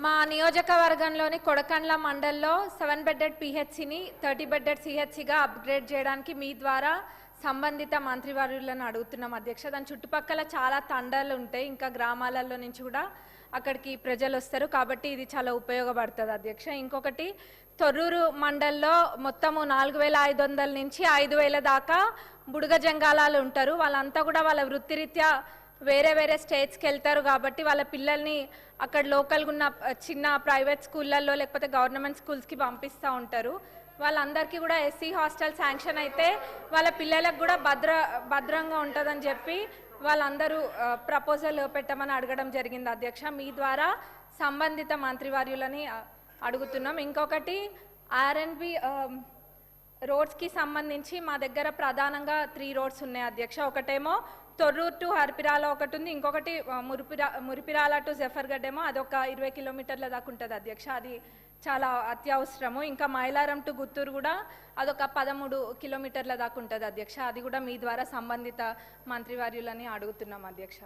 మా నియోజకవర్గంలోని కొడకండ్ల మండల్లో 7 బెడెడ్ పిహెచ్సిని 30 బెడెడ్ సిహెచ్సిగా అప్గ్రేడ్ చేయడానికి మీ ద్వారా సంబంధిత మంత్రివర్యులను అడుగుతున్నాం అధ్యక్ష. దాని చుట్టుపక్కల చాలా తండాలు ఉంటాయి, ఇంకా గ్రామాలలో నుంచి కూడా అక్కడికి ప్రజలు వస్తారు, కాబట్టి ఇది చాలా ఉపయోగపడుతుంది అధ్యక్ష. ఇంకొకటి, తొర్రూరు మండల్లో మొత్తము 4500 నుంచి 5000 దాకా బుడుగ జంగాలాలు ఉంటారు. వాళ్ళంతా కూడా వాళ్ళ వృత్తిరీత్యా వేరే వేరే స్టేట్స్కి వెళ్తారు, కాబట్టి వాళ్ళ పిల్లల్ని అక్కడ లోకల్గా ఉన్న చిన్న ప్రైవేట్ స్కూళ్ళల్లో లేకపోతే గవర్నమెంట్ స్కూల్స్కి పంపిస్తూ ఉంటారు. వాళ్ళందరికీ కూడా ఎస్సీ హాస్టల్ శాంక్షన్ అయితే వాళ్ళ పిల్లలకు కూడా భద్రంగా ఉంటుందని చెప్పి వాళ్ళందరూ ప్రపోజల్ పెట్టమని అడగడం జరిగింది అధ్యక్ష. మీ ద్వారా సంబంధిత మంత్రివర్యులని అడుగుతున్నాం. ఇంకొకటి, ఆర్ఎన్బి రోడ్స్కి సంబంధించి మా దగ్గర ప్రధానంగా 3 రోడ్స్ ఉన్నాయి అధ్యక్ష. ఒకటేమో తొర్రూరు టు హర్పిరాల ఒకటి ఉంది, ఇంకొకటి మురిపిరాల టు జఫర్గఢ్ ఏమో అదొక 20 కిలోమీటర్ల దాకా ఉంటుంది అధ్యక్ష. అది చాలా అత్యవసరము. ఇంకా మైలారం టు గుత్తూరు కూడా అదొక 13 కిలోమీటర్ల దాకా ఉంటుంది అధ్యక్ష. అది కూడా మీ ద్వారా సంబంధిత మంత్రివర్యులని అడుగుతున్నాం అధ్యక్ష.